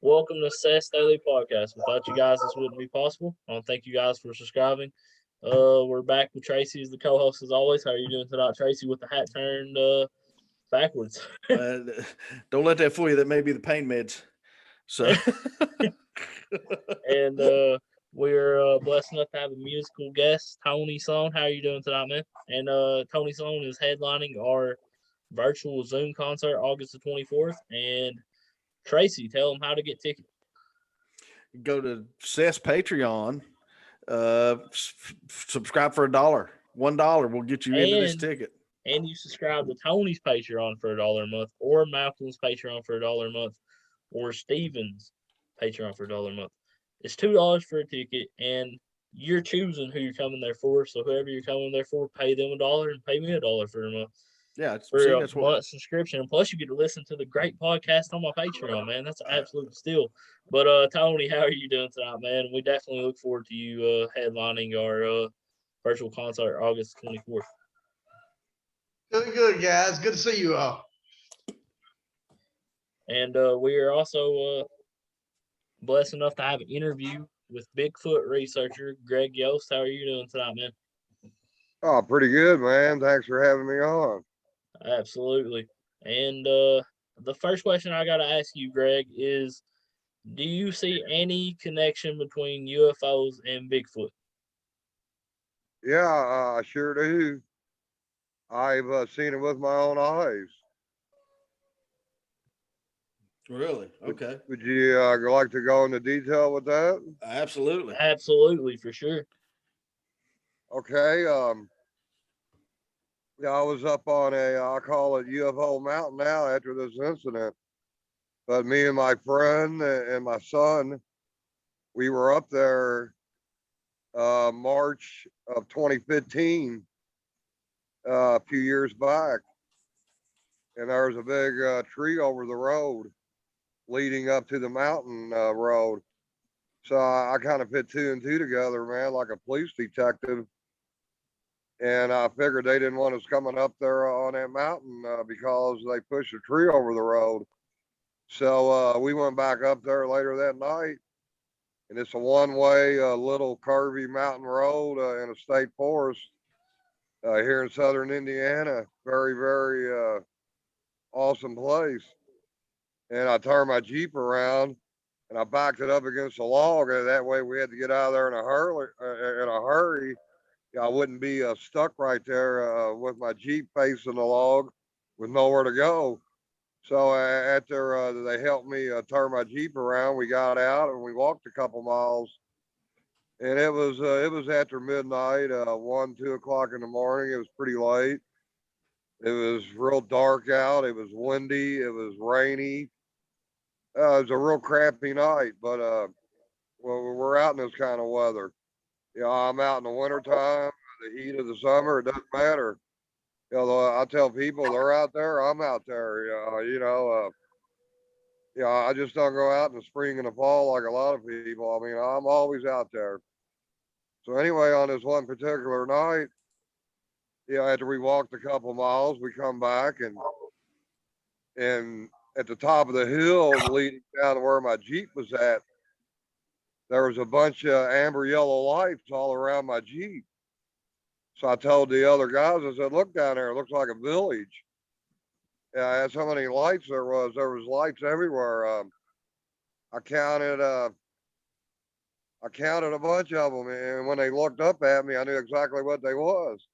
Welcome to Sess Daily Podcast. Without you guys, this wouldn't be possible. I want to thank you guys for subscribing. We're back with Tracy as the co-host as always. How are you doing tonight, Tracy? With the hat turned backwards. Uh, don't let that fool you. That may be the pain meds. So, And we're blessed enough to have a musical guest, Tony Slone. How are you doing tonight, man? And Tony Slone is headlining our virtual Zoom concert August the 24th. And Tracy, tell them how to get tickets. go to Seth's Patreon. Subscribe for $1. Will get you into this ticket. And you subscribe to Tony's Patreon for $1 a month, or Malcolm's Patreon for $1 a month, or Steven's Patreon for $1 a month. It's $2 for a ticket, and you're choosing who you're coming there for. So whoever you're coming there for, pay them $1 and pay me $1 for a month. Yeah, for a month subscription. And plus, you get to listen to the great podcast on my Patreon, man. That's an absolute steal. But Tony, how are you doing tonight, man? We definitely look forward to you headlining our virtual concert August 24th. Good, guys. Good to see you all. And we are also blessed enough to have an interview with Bigfoot researcher Greg Yost. How are you doing tonight, man? Oh, pretty good, man. Thanks for having me on. Absolutely. And the first question I got to ask you, Greg, is do you see any connection between UFOs and Bigfoot? Yeah, I sure do. I've seen it with my own eyes. Really? Okay. Would you like to go into detail with that? Absolutely. Absolutely, for sure. Okay. Yeah, I was up on I call it UFO Mountain now after this incident. But me and my friend and my son, we were up there March of 2015, a few years back. And there was a big tree over the road leading up to the mountain road. So I kind of put two and two together, man, like a police detective. And I figured they didn't want us coming up there on that mountain because they pushed a tree over the road. So we went back up there later that night. And it's a one-way little curvy mountain road in a state forest here in southern Indiana. Very, very awesome place. And I turned my Jeep around and I backed it up against a log. And that way we had to get out of there in a hurry. I wouldn't be stuck right there with my Jeep facing the log with nowhere to go. So after they helped me turn my Jeep around, we got out and we walked a couple miles. And it was after midnight, 1, 2 o'clock in the morning. It was pretty late. It was real dark out. It was windy. It was rainy. It was a real crappy night, but we're out in this kind of weather. I'm out in the wintertime, the heat of the summer. It doesn't matter. I tell people they're out there, I'm out there. I just don't go out in the spring and the fall like a lot of people. I mean, I'm always out there. So anyway, on this one particular night, after we walked a couple miles, we come back and at the top of the hill leading down to where my Jeep was at, there was a bunch of amber yellow lights all around my Jeep. So I told the other guys, I said, look down there, it looks like a village. Yeah, that's how many lights there was. There was lights everywhere. I counted a bunch of them, and when they looked up at me, I knew exactly what they was.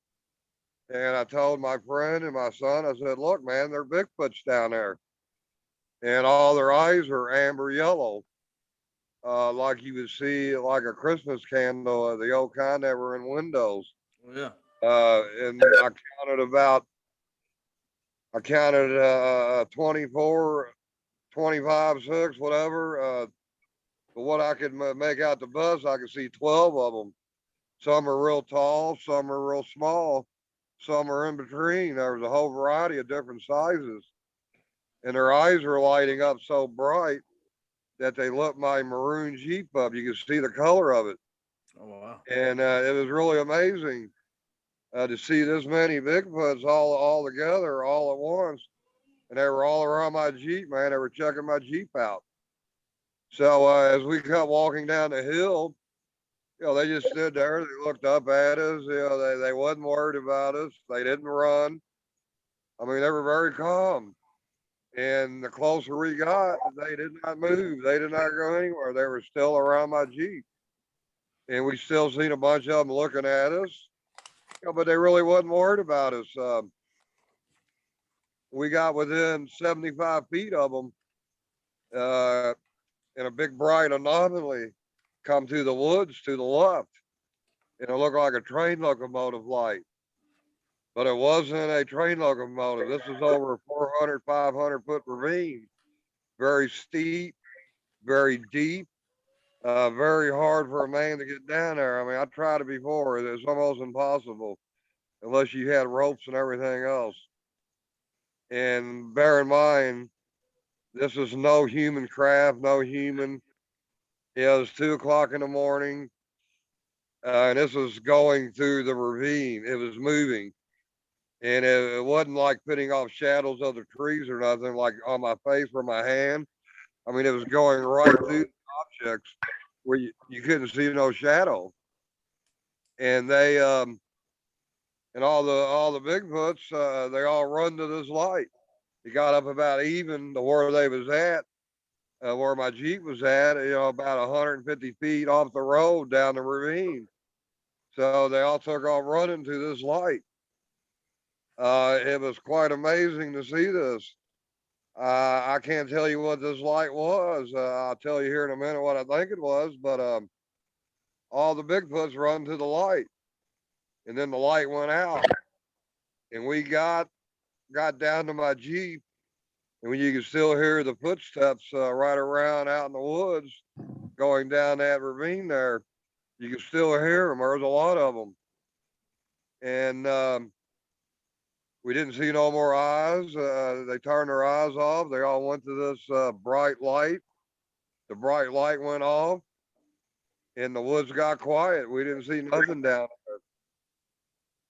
And I told my friend and my son, I said, look, man, they're Bigfoots down there. And all their eyes are amber yellow, like you would see like a Christmas candle, the old kind that were in windows. Yeah. And I counted 24, 25, 6, whatever. But what I could make out the bus, I could see 12 of them. Some are real tall, some are real small, some are in between. There was a whole variety of different sizes. And their eyes were lighting up so bright that they lit my maroon Jeep up. You could see the color of it. Oh, wow. And it was really amazing to see this many Bigfoots all together, all at once. And they were all around my Jeep, man. They were checking my Jeep out. So as we kept walking down the hill, they just stood there. They looked up at us. They wasn't worried about us. They didn't run. I mean, they were very calm. And the closer we got, they did not move. They did not go anywhere. They were still around my Jeep. And we still seen a bunch of them looking at us. But they really wasn't worried about us. We got within 75 feet of them, uh, and a big bright anomaly come through the woods to the left. And it looked like a train locomotive light. But it wasn't a train locomotive. This was over a 400, 500 foot ravine. Very steep, very deep, very hard for a man to get down there. I mean, I tried it before. It's almost impossible unless you had ropes and everything else. And bear in mind, this is no human craft, no human. It was 2 o'clock in the morning, and this was going through the ravine. It was moving, and it wasn't like putting off shadows of the trees or nothing, like on my face or my hand. I mean, it was going right through objects where you couldn't see no shadow. And they and all the Bigfoots, they all run to this light. It got up about even to where they was at, where my Jeep was at, about 150 feet off the road down the ravine. So they all took off running to this light. It was quite amazing to see this. I can't tell you what this light was. I'll tell you here in a minute what I think it was, but all the Bigfoots run to the light, and then the light went out, and we got down to my Jeep, and you could still hear the footsteps right around out in the woods going down that ravine there. You could still hear them. There was a lot of them, and we didn't see no more eyes. They turned their eyes off. They all went to this bright light. The bright light went off, and the woods got quiet. We didn't see nothing down there.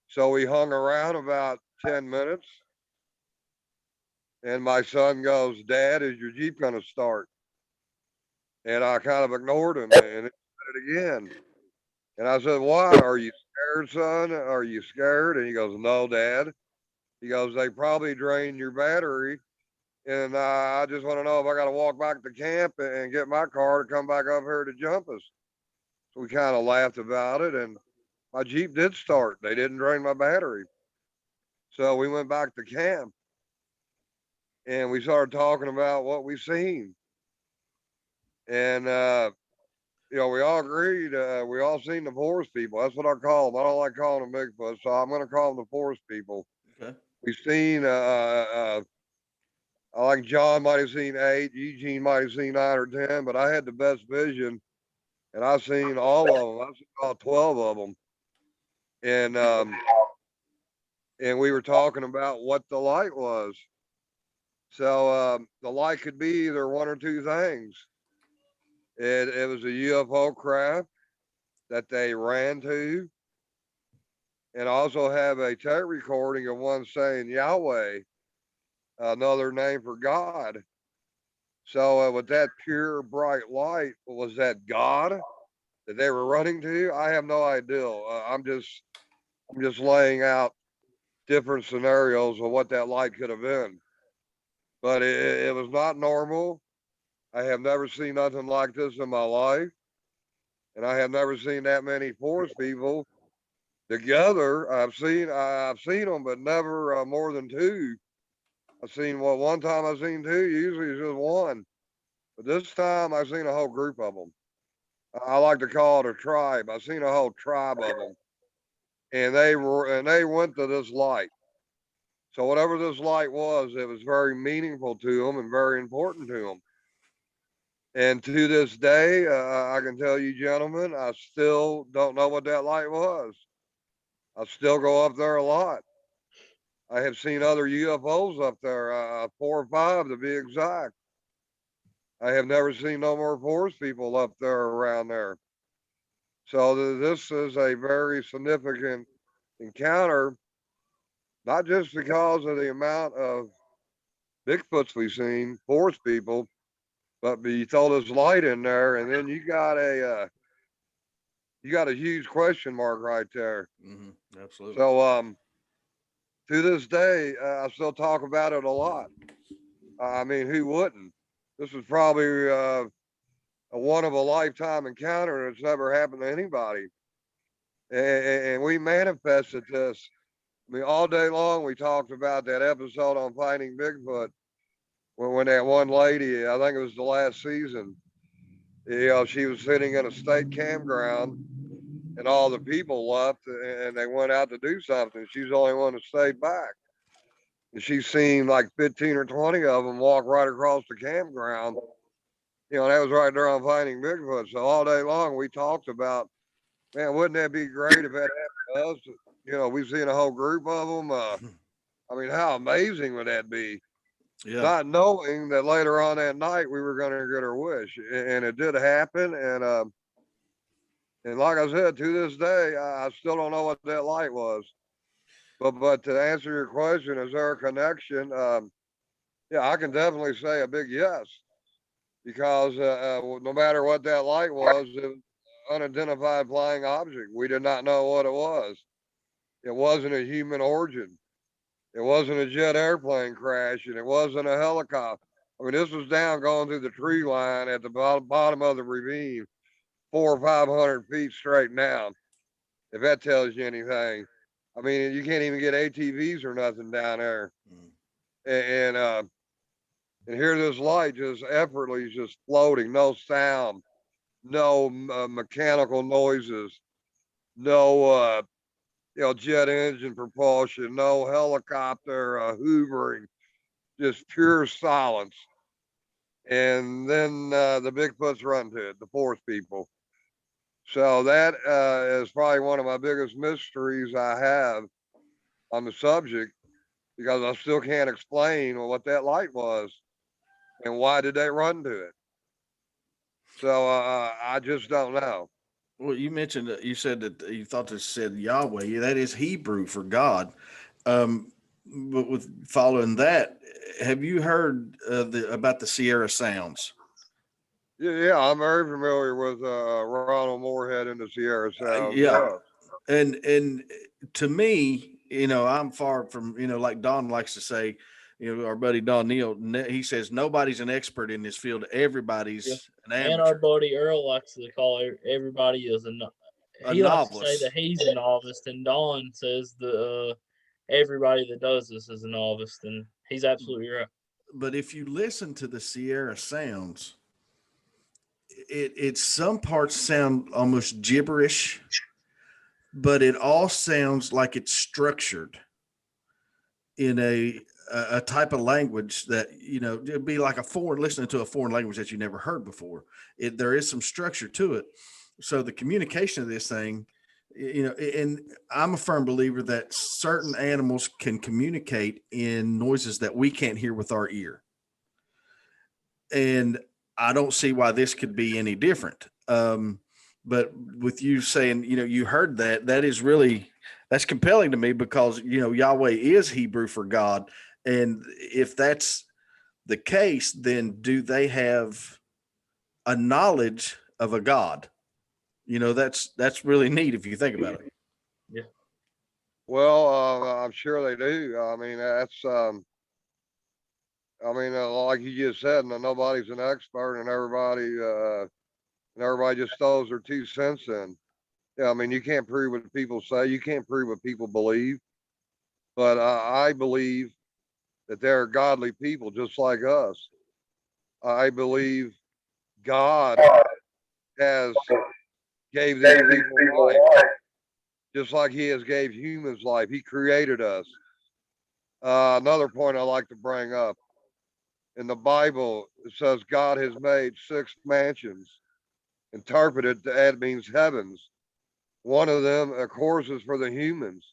So we hung around about 10 minutes, and my son goes, "Dad, is your Jeep going to start?" And I kind of ignored him, and he said it again. And I said, "Why? Are you scared, son? Are you scared?" And he goes, "No, Dad." He goes, "They probably drained your battery, and I just want to know if I got to walk back to camp and get my car to come back up here to jump us." So we kind of laughed about it, and my Jeep did start. They didn't drain my battery. So we went back to camp, and we started talking about what we seen. And we all agreed. We all seen the forest people. That's what I call them. I don't like calling them Bigfoot, so I'm going to call them the forest people. Okay. We seen. I like John might have seen 8. Eugene might have seen 9 or 10, but I had the best vision, and I seen all of them. I seen all 12 of them, and we were talking about what the light was. So the light could be either one or two things. It was a UFO craft that they ran to, and also have a tape recording of one saying Yahweh, another name for God. So with that pure bright light, was that God that they were running to? I have no idea. I'm just laying out different scenarios of what that light could have been. But it was not normal. I have never seen nothing like this in my life, and I have never seen that many forest people together. I've seen them, but never more than 2. I've seen one time I've seen 2. Usually it's just one, but this time I've seen a whole group of them. I like to call it a tribe. I've seen a whole tribe of them, and they went to this light. So whatever this light was, it was very meaningful to them and very important to them. And to this day, I can tell you, gentlemen, I still don't know what that light was. I still go up there a lot. I have seen other UFOs up there, 4 or 5 to be exact. I have never seen no more forest people up there around there. So this is a very significant encounter, not just because of the amount of Bigfoots we've seen, forest people, but you throw this light in there, and then you got a huge question mark right there. Absolutely. So to this day, I still talk about it a lot. I mean, who wouldn't? This is probably a one of a lifetime encounter that's never happened to anybody. And we manifested this. I mean, all day long we talked about that episode on Finding Bigfoot when that one lady, I think it was the last season, she was sitting in a state campground and all the people left and they went out to do something. She's the only one that stayed back. And she's seen like 15 or 20 of them walk right across the campground. That was right there on Finding Bigfoot. So all day long we talked about, man, wouldn't that be great if that happened to us? We've seen a whole group of them. I mean, how amazing would that be? Yeah. Not knowing that later on that night we were going to get our wish, and it did happen. And like I said, to this day, I still don't know what that light was. But to answer your question, is there a connection? Yeah, I can definitely say a big yes, because no matter what that light was, it was an unidentified flying object. We did not know what it was. It wasn't a human origin. It wasn't a jet airplane crash, and it wasn't a helicopter. I mean, this was down going through the tree line at the bottom of the ravine, 400 or 500 feet straight down. If that tells you anything, I mean, you can't even get ATVs or nothing down there. And here this light just effortlessly just floating, no sound, no mechanical noises, no jet engine propulsion, no helicopter hoovering, just pure silence. And then the Bigfoots run to it, the forest people. So that is probably one of my biggest mysteries I have on the subject, because I still can't explain what that light was and why did they run to it. So I just don't know. Well, you mentioned that you said that you thought this said Yahweh. Yeah, that is Hebrew for God. But with following that, have you heard about the Sierra Sounds? Yeah, I'm very familiar with Ronald Moorhead in the Sierra Sounds. Yeah. And to me, I'm far from, like Don likes to say, our buddy Don Neal, he says nobody's an expert in this field. Everybody's an And amateur. our buddy Earl likes to call everybody is A he likes to say novice. that he's a novice, and Don says the everybody that does this is a novice, and he's absolutely right. But if you listen to the Sierra Sounds, it some parts sound almost gibberish, but it all sounds like it's structured in a type of language that it'd be like listening to a foreign language that you never heard before. There is some structure to it, so the communication of this thing, and I'm a firm believer that certain animals can communicate in noises that we can't hear with our ear, and I don't see why this could be any different. But with you saying, you heard that is really, that's compelling to me, because, Yahweh is Hebrew for God. And if that's the case, then do they have a knowledge of a God? That's really neat if you think about it. Yeah. Well, I'm sure they do. I mean, that's, like you just said, nobody's an expert, and everybody just throws their 2 cents in. Yeah, I mean, you can't prove what people say. You can't prove what people believe. But I believe that they're godly people just like us. I believe God has gave these people life, just like he has gave humans life. He created us. Another point I like to bring up, in the Bible, it says God has made 6 mansions. Interpreted, that means heavens. One of them, of course, is for the humans.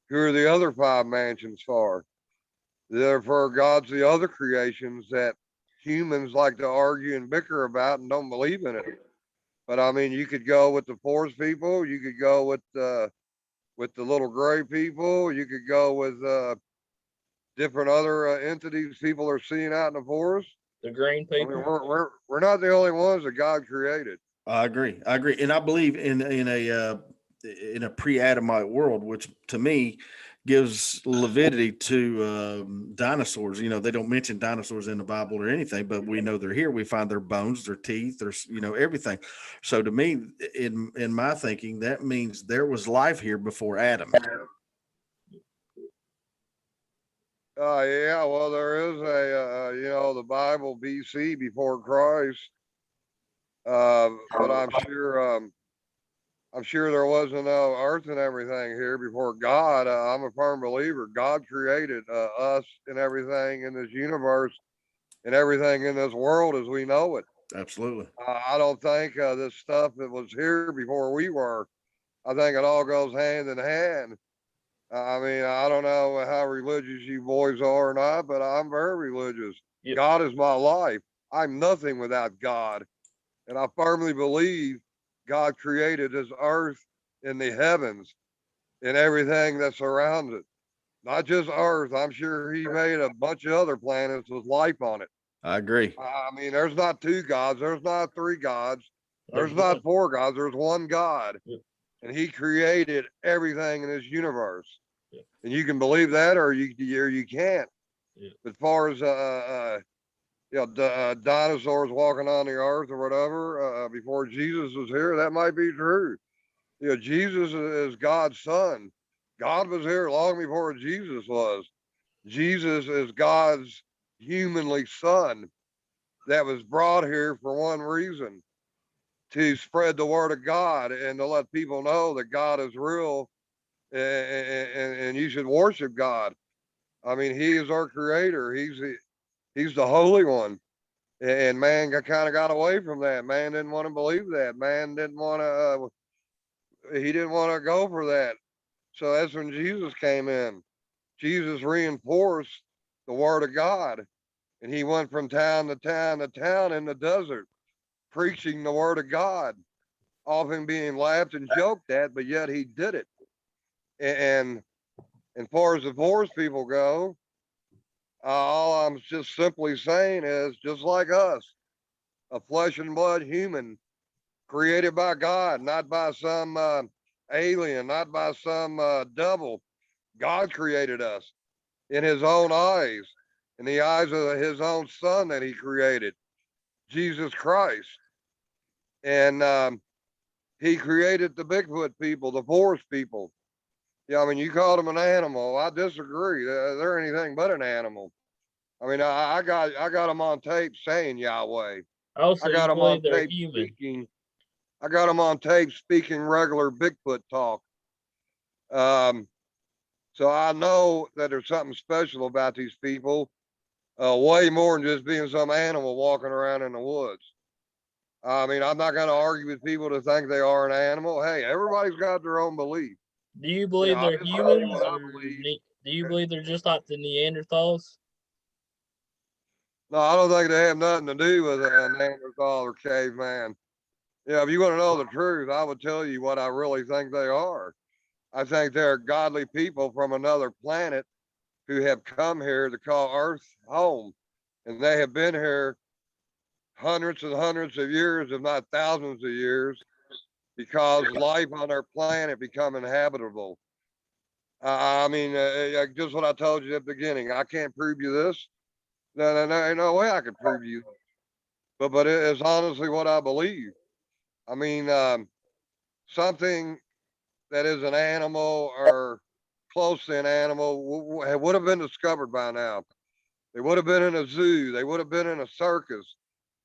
Who are the other 5 mansions for? Therefore, God's the other creations that humans like to argue and bicker about and don't believe in it. But I mean, you could go with the forest people. You could go with the little gray people. You could go with different other entities people are seeing out in the forest. the green I mean, people. we're not the only ones that God created. I agree. I agree, and I believe in a pre-Adamite world, which to me gives validity to dinosaurs. You know, they don't mention dinosaurs in the Bible or anything, but we know they're here. We find their bones, their teeth, their everything. So to me, in my thinking, that means there was life here before Adam. Yeah, well, there is the Bible BC before Christ. But I'm sure there wasn't no earth and everything here before God. I'm a firm believer. God created us and everything in this universe and everything in this world as we know it. Absolutely. I don't think this stuff that was here before we were. I think it all goes hand in hand. I mean, I don't know how religious you boys are or not, but I'm very religious. Yep. God is my life. I'm nothing without God. And I firmly believe God created this earth and the heavens and everything that surrounds it. Not just earth. I'm sure he made a bunch of other planets with life on it. I agree. I mean, there's not two gods. There's not three gods. There's There's not one. four gods. There's one God. Yep. And he created everything in this universe. Yep. And you can believe that or you can't. Yep. As far as dinosaurs walking on the earth or whatever before Jesus was here, that might be true. You know, Jesus is God's son. God was here long before Jesus was. Jesus is God's humanly son that was brought here for one reason, to spread the word of God and to let people know that God is real and you should worship God. I mean, he is our creator. He's the holy one. And man kind of got away from that. Man didn't want to believe that. Man didn't want to, he didn't want to go for that. So that's when Jesus came in. Jesus reinforced the word of God. And he went from town to town to town in the desert, preaching the word of God, often being laughed and joked at, but yet he did it. And as far as the forest people go, all I'm just simply saying is just like us, a flesh and blood human created by God, not by some alien, not by some devil. God created us in his own eyes, in the eyes of his own son that he created, Jesus Christ. And he created the Bigfoot people, the forest people. Yeah, I mean, you called them an animal. I disagree. They're anything but an animal. I mean, I got them on tape saying Yahweh. I Also, got you them on believe they're tape human. speaking. I got them on tape speaking regular Bigfoot talk. Um, so I know that there's something special about these people, way more than just being some animal walking around in the woods. I mean, I'm not going to argue with people to think they are an animal. Hey, everybody's got their own belief. Do you You know, believe I'm they're just telling you humans, what I or believe. do you believe they're just like the Neanderthals? No, I don't think they have nothing to do with a Neanderthal or caveman. Yeah, if you want to know the truth, I would tell you what I really think they are. I think they're godly people from another planet who have come here to call Earth home. And they have been here hundreds and hundreds of years, if not thousands of years, because life on our planet become inhabitable. I mean, just what I told you at the beginning. I can't prove you this. No, ain't no way I could prove you. But it is honestly what I believe. I mean, something that is an animal or close to an animal would have been discovered by now. They would have been in a zoo. They would have been in a circus.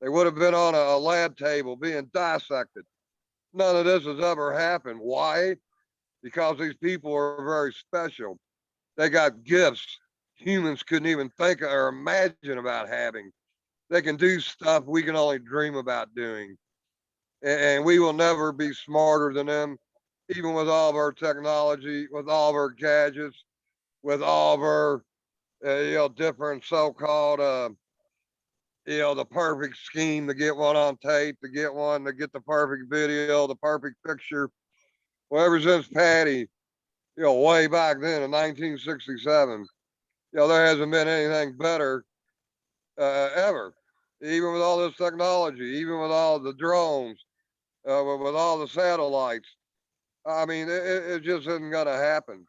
They would have been on a lab table being dissected. None of this has ever happened. Why? Because these people are very special. They got gifts humans couldn't even think or imagine about having. They can do stuff we can only dream about doing. And we will never be smarter than them, even with all of our technology, with all of our gadgets, with all of our, different so-called, the perfect scheme to get one on tape, to get one, to get the perfect video, the perfect picture. Well, ever since Patty, way back then in 1967, there hasn't been anything better ever. even with all this technology, even with all the drones, with all the satellites. I mean, it just isn't going to happen.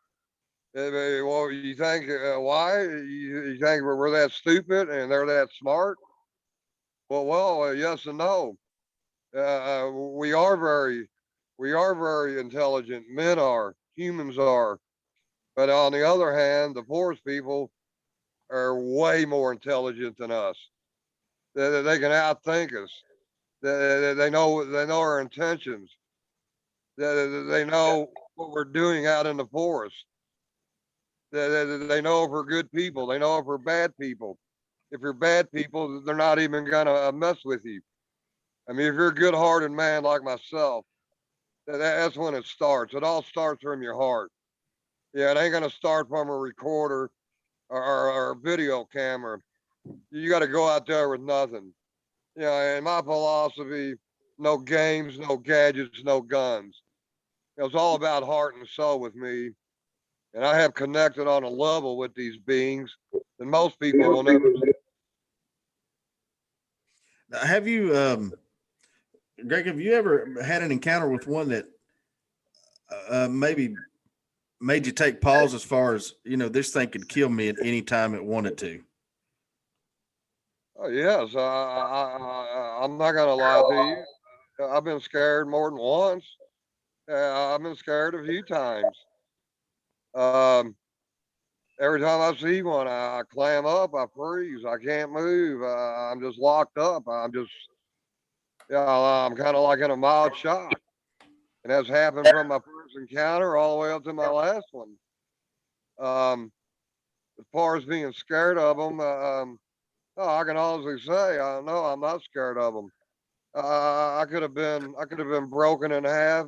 Well, you think why? You think we're that stupid and they're that smart? Well, yes and no. We are very intelligent. Men are, humans are. But on the other hand, the forest people are way more intelligent than us. They can outthink us. They know our intentions. They know what we're doing out in the forest. They know if we're good people. They know if we're bad people. If you're bad people, they're not even gonna mess with you. I mean, if you're a good-hearted man like myself, that's when it starts. It all starts from your heart. Yeah, it ain't gonna start from a recorder or a video camera. You got to go out there with nothing. You know, and my philosophy: no games, no gadgets, no guns. It's all about heart and soul with me, and I have connected on a level with these beings that most people will never. Now, have you, Greg? Have you ever had an encounter with one that maybe made you take pause as far as, this thing could kill me at any time it wanted to? Oh, yes, I'm not gonna lie to you. I've been scared more than once. I've been scared a few times. Um, every time I see one, I clam up, I freeze, I can't move. I'm just locked up. I'm kind of like in a mild shock. And that's happened from my first encounter all the way up to my last one. Um, as far as being scared of them, oh, I can honestly say, no, I'm not scared of them. I could have been broken in half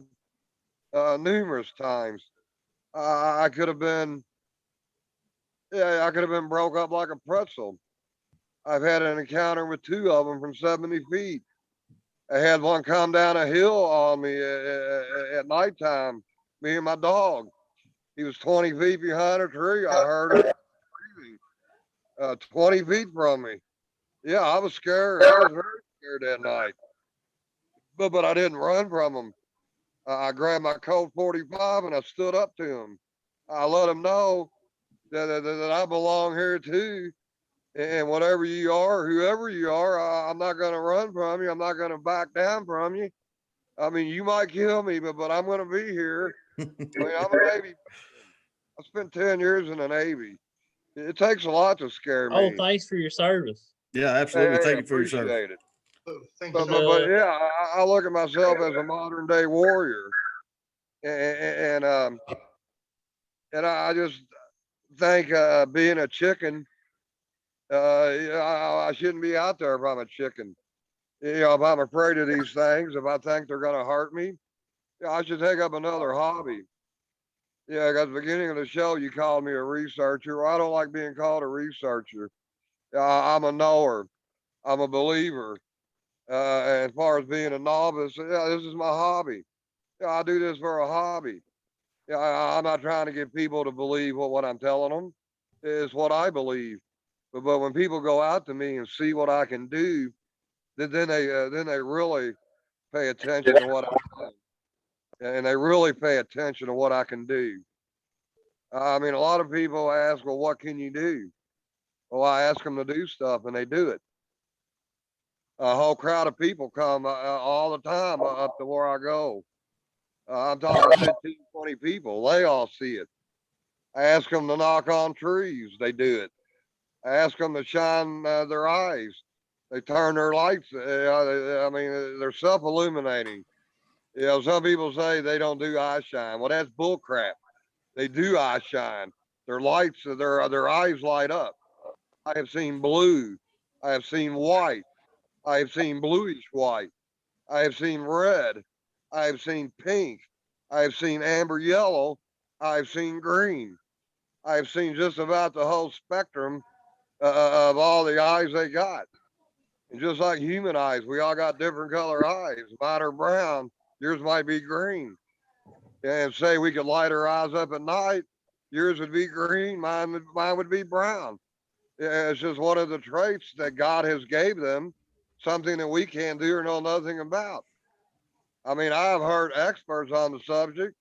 numerous times. I could have been, yeah, I could have been broke up like a pretzel. I've had an encounter with two of them from 70 feet. I had one come down a hill on me at nighttime, me and my dog. He was 20 feet behind a tree. I heard him breathing, 20 feet from me. Yeah, I was scared. I was very scared that night. But I didn't run from him. I grabbed my Colt 45 and I stood up to him. I let him know that I belong here too. And whatever you are, whoever you are, I'm not going to run from you. I'm not going to back down from you. I mean, you might kill me, but I'm going to be here. I mean, I'm a Navy. I spent 10 years in the Navy. It takes a lot to scare Oh, me. thanks for your service. Yeah, Hey, absolutely. hey, Thank you for your service. appreciate it. Thank you, But sir. yeah, I look at myself as a modern day warrior, and and I just think being a chicken, I shouldn't be out there if I'm a chicken. You know, if I'm afraid of these things, if I think they're going to hurt me, yeah, I should take up another hobby. Yeah, at the beginning of the show, you called me a researcher. Well, I don't like being called a researcher. I'm a knower. I'm a believer. As far as being a novice, yeah, this is my hobby. Yeah, I do this for a hobby. Yeah, I'm not trying to get people to believe what I'm telling them. It's what I believe. But when people go out to me and see what I can do, then they really pay attention to what I'm doing, and they really pay attention to what I can do. I mean, a lot of people ask, "Well, what can you do?" Well, I ask them to do stuff, and they do it. A whole crowd of people come all the time up to where I go. I'm talking 15, 20 people. They all see it. I ask them to knock on trees. They do it. I ask them to shine their eyes. They turn their lights. I mean, they're self-illuminating. You know, some people say they don't do eye shine. Well, that's bull crap. They do eye shine. Their lights, their eyes light up. I have seen blue. I have seen white. I have seen bluish white. I have seen red. I have seen pink. I have seen amber yellow. I have seen green. I have seen just about the whole spectrum of all the eyes they got. And just like human eyes, we all got different color eyes. Mine are brown. Yours might be green. And say we could light our eyes up at night, yours would be green. Mine would be brown. Yeah, it's just one of the traits that God has gave them something that we can't do or know nothing about. I mean, I've heard experts on the subject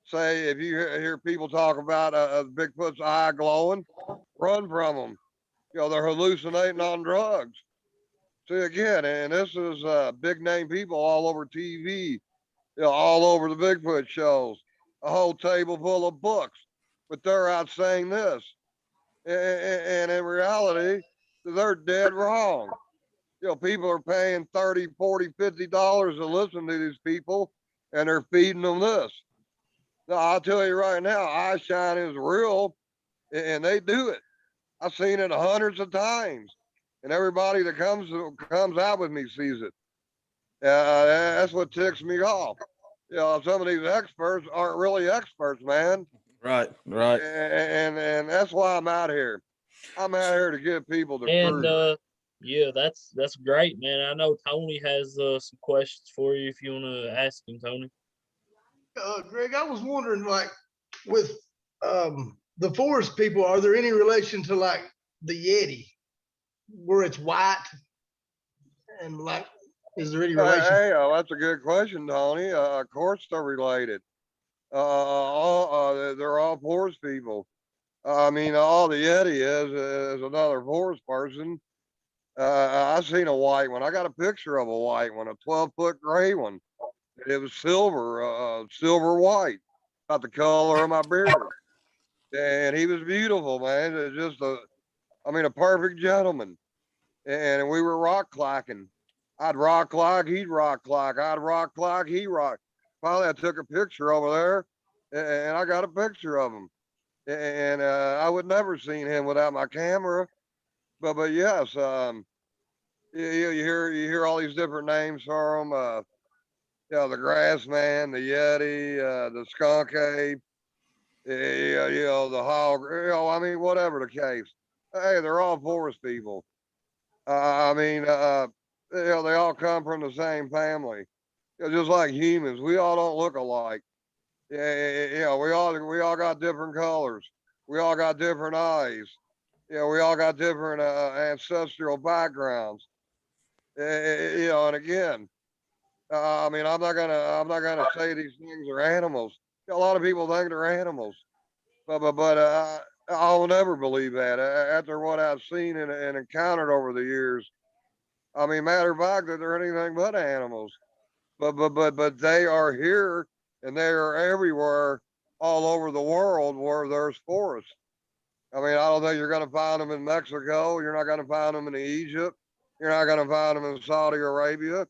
say if you hear people talk about Bigfoot's eye glowing, run from them. You know, they're hallucinating on drugs. See, again, and this is big name people all over TV, you know, all over the Bigfoot shows, a whole table full of books, but they're out saying this. And in reality, they're dead wrong. You know, people are paying 30, 40, $50 to listen to these people, and they're feeding them this. Now, I'll tell you right now, eye shine is real, and they do it. I've seen it hundreds of times, and everybody that comes out with me sees it. That's what ticks me off. You know, some of these experts aren't really experts, man, Right, right. and that's why I'm out here. I'm out here to give people the And truth. yeah, that's great, man. I know Tony has some questions for you if you want to ask him, Tony. Greg, I was wondering, like, with the forest people, are there any relation to like the Yeti, where it's white, and like, is there any relation? Hey, that's a good question, Tony. Of course they're related. They're all forest people. I mean, all the Yeti is another forest person. I seen a white one. I got a picture of a white one, a 12-foot gray one. It was silver, silver white, about the color of my beard. And he was beautiful, man. It's just a perfect gentleman. And we were rock clacking. I'd rock clock, he'd rock clock. I'd rock clock, he rock. Finally, I took a picture over there, and I got a picture of him. And I would never seen him without my camera. But yes, you hear all these different names for him. The grass man, the Yeti, the skunk ape, the hog. Whatever the case. Hey, they're all forest people. I mean, they all come from the same family. Just like humans, we all don't look alike. We all got different colors. We all got different eyes. We all got different ancestral backgrounds. And again, I'm not gonna say these things are animals. A lot of people think they're animals, but I'll never believe that after what I've seen and encountered over the years. I mean, matter of fact, that they're anything but animals. But they are here and they are everywhere, all over the world where there's forests. I mean, I don't think you're going to find them in Mexico. You're not going to find them in Egypt. You're not going to find them in Saudi Arabia.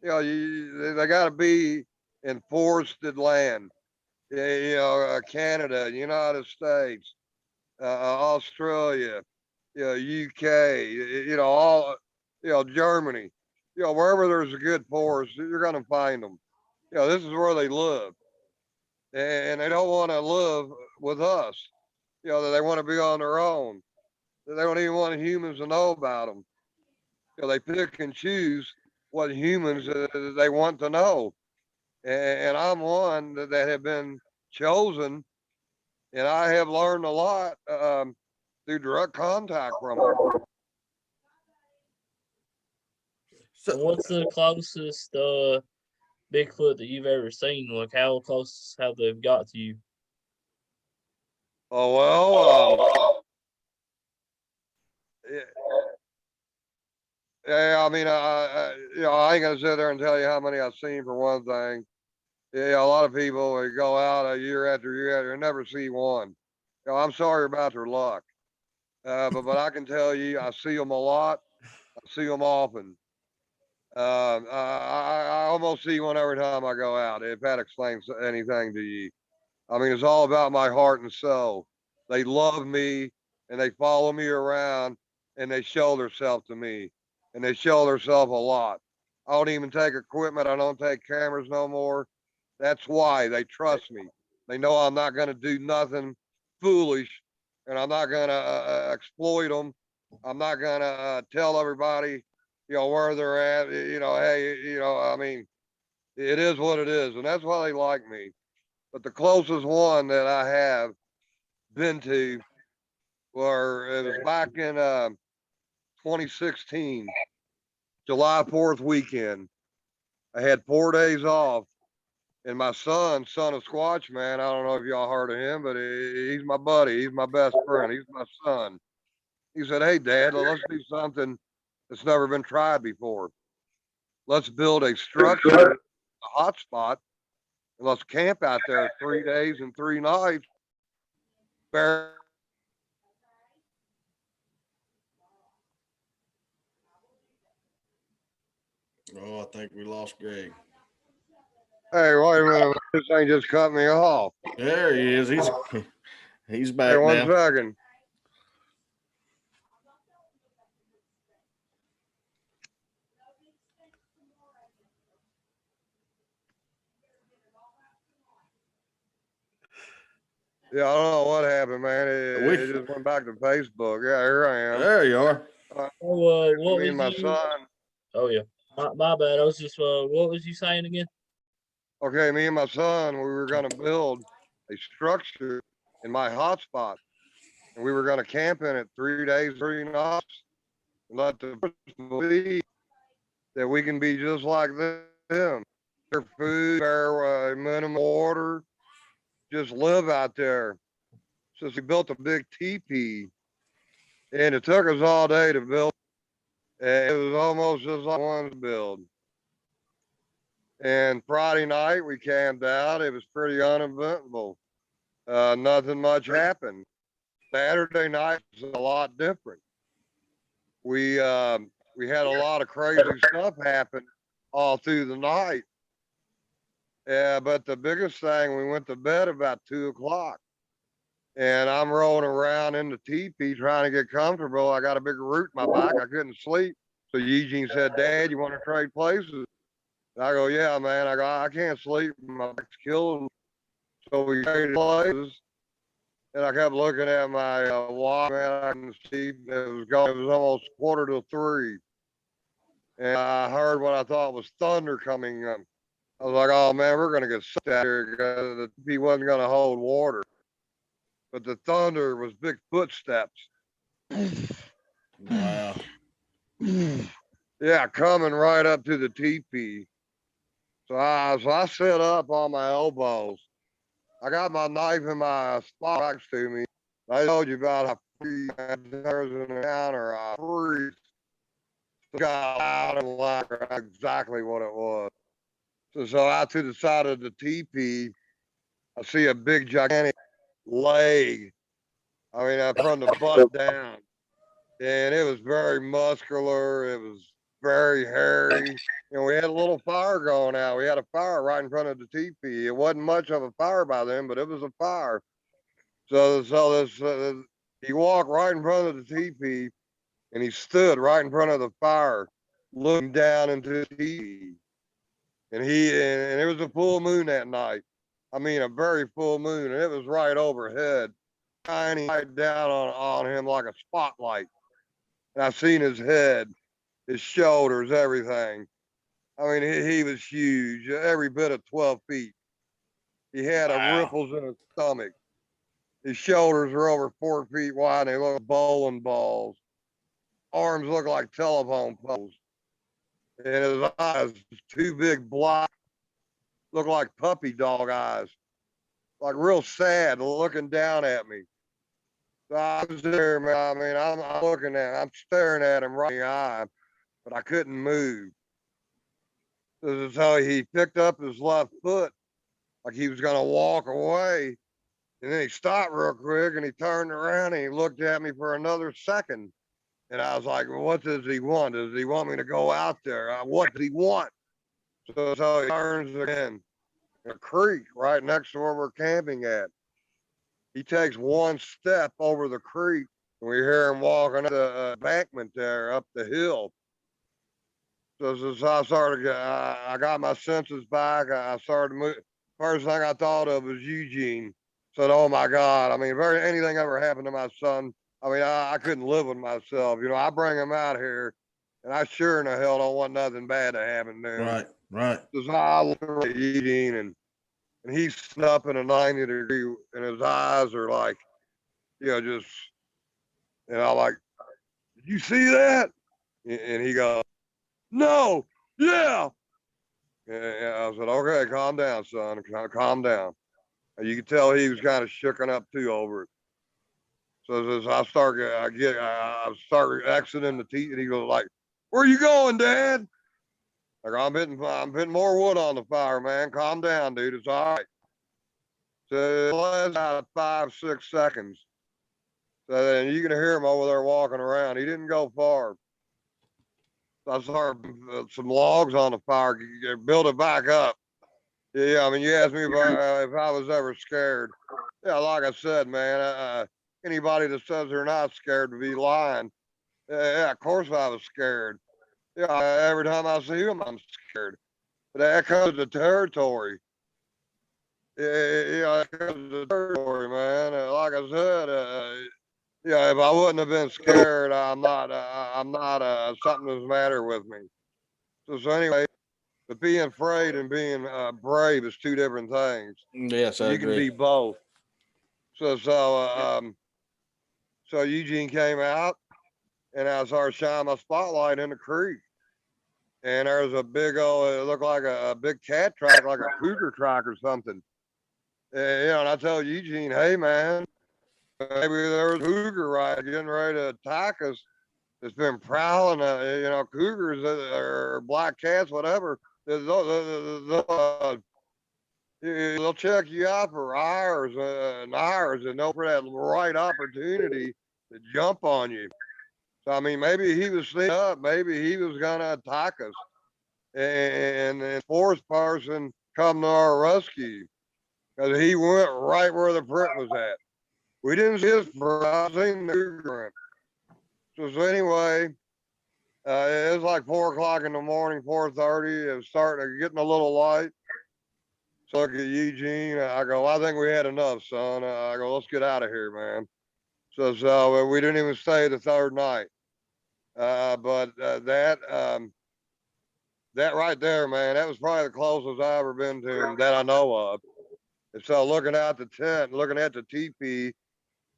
They got to be in forested land. Canada, United States, Australia, UK, all, Germany, wherever there's a good forest, you're going to find them. This is where they live, and they don't want to live with us. They want to be on their own. They don't even want humans to know about them. They pick and choose what humans they want to know, and I'm one that have been chosen, and I have learned a lot through direct contact from them. So what's the closest Bigfoot that you've ever seen? Like how close have they got to you? Oh well, yeah. I mean, I ain't gonna sit there and tell you how many I've seen for one thing. Yeah, a lot of people they go out a year after year after and never see one. I'm sorry about their luck, but I can tell you, I see them a lot. I see them often. I almost see one every time I go out. If that explains anything to you, I mean, it's all about my heart and soul. They love me and they follow me around and they show themselves to me and they show themselves a lot. I don't even take equipment. I don't take cameras no more. That's why they trust me. They know I'm not going to do nothing foolish and I'm not going to exploit them. I'm not going to tell everybody, where they're at. Hey, I mean, it is what it is. And that's why they like me. But the closest one that I have been to it was back in 2016. July 4th weekend. I had 4 days off. And my son of Squatch, man, I don't know if y'all heard of him, but he's my buddy. He's my best friend. He's my son. He said, hey, Dad, let's do something that's never been tried before. Let's build a structure, a hotspot, and let's camp out there 3 days and 3 nights. Oh, I think we lost Greg. Hey, wait a minute. This thing just cut me off. There he is. He's Hey, back one now. second. Yeah, I don't know what happened, man. It just went back to Facebook. Yeah, here I am. There you are. Oh, what Me was and my you? son. Oh yeah, my bad. I was just what was you saying again? Okay, me and my son, we were going to build a structure in my hotspot, and we were going to camp in it 3 days, 3 nights, and let the person believe that we can be just like them. Their food, their minimum water, just live out there. So we built a big teepee, and it took us all day to build. And it was almost just like one to build. And Friday night we camped out. It was pretty uneventful. Nothing much happened. Saturday night was a lot different. We had a lot of crazy stuff happen all through the night. Yeah, but the biggest thing, we went to bed about 2 o'clock, and I'm rolling around in the teepee trying to get comfortable. I got a big root in my back. I couldn't sleep. So Eugene said, Dad, you want to trade places? And I go, yeah, man. I go, I can't sleep. My back's killing. So we traded places. And I kept looking at my watch, man. I couldn't see. It was going. It was almost 2:45. And I heard what I thought was thunder coming up. I was like, oh, man, we're going to get sucked out here because the teepee wasn't going to hold water. But the thunder was big footsteps. Wow. Yeah, coming right up to the teepee. So I sit up on my elbows. I got my knife in my spot next to me. I told you about how free there's an encounter. I freeze. Got out and loud exactly what it was. So out to the side of the teepee, I see a big gigantic leg. I mean, from the butt down. And it was very muscular. It was very hairy. You know, we had a little fire going out. We had a fire right in front of the teepee. It wasn't much of a fire by then, but it was a fire. He walked right in front of the teepee, and he stood right in front of the fire, looking down into the teepee. And it was a full moon that night. I mean, a very full moon, and it was right overhead, shining right down on him like a spotlight. And I seen his head, his shoulders, everything. I mean, he was huge, every bit of 12 feet. He had ripples in his stomach. His shoulders were over 4 feet wide. And they looked like bowling balls. Arms looked like telephone poles. And his eyes, two big black, looked like puppy dog eyes, like real sad, looking down at me. So I was there, man. I mean, I'm staring at him right in the eye, but I couldn't move. So he picked up his left foot like he was going to walk away. And then he stopped real quick and he turned around and he looked at me for another second. And I was like, well, what does he want? Does he want me to go out there? What does he want? So he turns again. A creek right next to where we're camping at. He takes one step over the creek and we hear him walking up the embankment there up the hill. So I started, I got my senses back. I started moving. First thing I thought of was Eugene. Said, oh my God. I mean, if anything ever happened to my son, I mean, I couldn't live with myself. You know, I bring him out here and I sure in the hell don't want nothing bad to happen to him. Right. So I look at Eugene and he's snapping a 90-degree and his eyes are like, you know, just, and I'm like, did you see that? And he goes, No, yeah. Yeah, I said, okay, calm down, son. Calm down. And you could tell he was kind of shooken up too over it. So as I start exiting the teeth, and he goes like, "Where you going, Dad?" Like, I'm putting more wood on the fire, man. Calm down, dude. It's all right. So it lasts about 5, 6 seconds. So then you can hear him over there walking around. He didn't go far. So I started some logs on the fire, build it back up. Yeah, I mean, you asked me if I was ever scared. Yeah, like I said, man, anybody that says they're not scared would be lying. Yeah, of course I was scared. Yeah, every time I see him, I'm scared. But that comes to territory. Yeah, that comes to territory, man. Like I said, yeah, if I wouldn't have been scared, I'm not, something's the matter with me. So anyway, but being afraid and being brave is two different things. Yes, I You can agree. be both. So Eugene came out, and I started shining my spotlight in the creek. And there was a big old, it looked like a big cat track, like a cougar track or something. And I told Eugene, hey, man, maybe there was a cougar right getting ready to attack us. It's been prowling, cougars or black cats, whatever. They'll check you out for hours and hours and know for that right opportunity to jump on you. So, I mean, maybe he was sneaking up. Maybe he was going to attack us. And the forest person come to our rescue because he went right where the print was at. We didn't see his print. I seen the cougar print. So anyway, it was like 4 o'clock in the morning, 4:30. It was starting getting a little light. So I look at Eugene. I go, I think we had enough, son. I go, let's get out of here, man. So we didn't even stay the third night. But that right there, man, that was probably the closest I ever been to him that I know of. And so looking out the tent, looking at the teepee,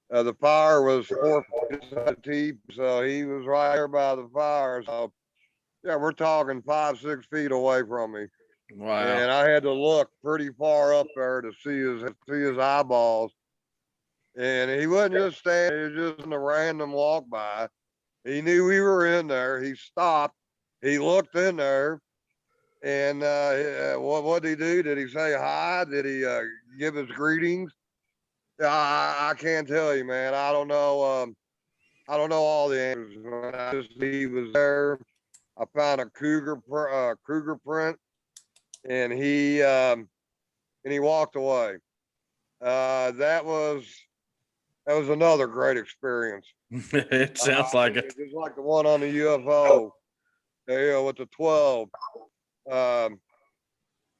the fire was 4 feet inside the teepee, so he was right there by the fire. So yeah, we're talking 5, 6 feet away from me. Wow. And I had to look pretty far up there to see his eyeballs. And he wasn't just standing, he was just in a random walk by. He knew we were in there. He stopped. He looked in there. And what did he do? Did he say hi? Did he give his greetings? I can't tell you, man. I don't know. I don't know all the answers. I just he was there. I found a cougar print, and he walked away. That was another great experience. It sounds like it. Just like the one on the UFO, with the 12. Um,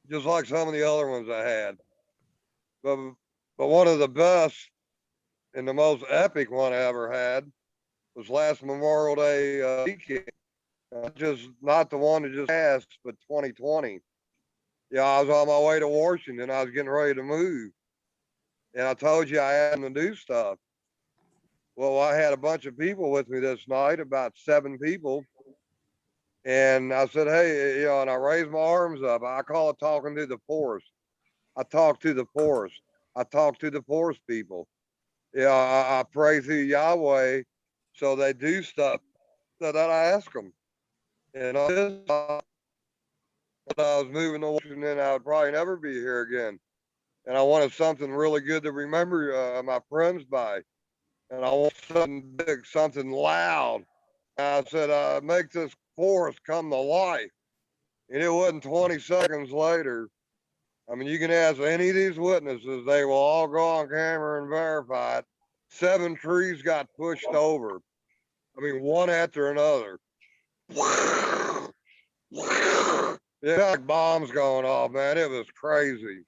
just like some of the other ones I had. But one of the best and the most epic one I ever had was last Memorial Day weekend. Just not the one that just passed, but 2020. Yeah, I was on my way to Washington. I was getting ready to move. And I told you I had to do stuff. Well, I had a bunch of people with me this night, about 7 people. And I said, hey, and I raised my arms up. I call it talking to the forest. I talk to the forest. I talk to the forest people. Yeah, I pray through Yahweh so they do stuff that I ask them. And on this time, when I was moving to Washington, I would probably never be here again. And I wanted something really good to remember my friends by. And I want something big, something loud. And I said, make this forest come to life. And it wasn't 20 seconds later. I mean, you can ask any of these witnesses, they will all go on camera and verify it. 7 trees got pushed over. I mean, one after another. Yeah, like bombs going off, man. It was crazy.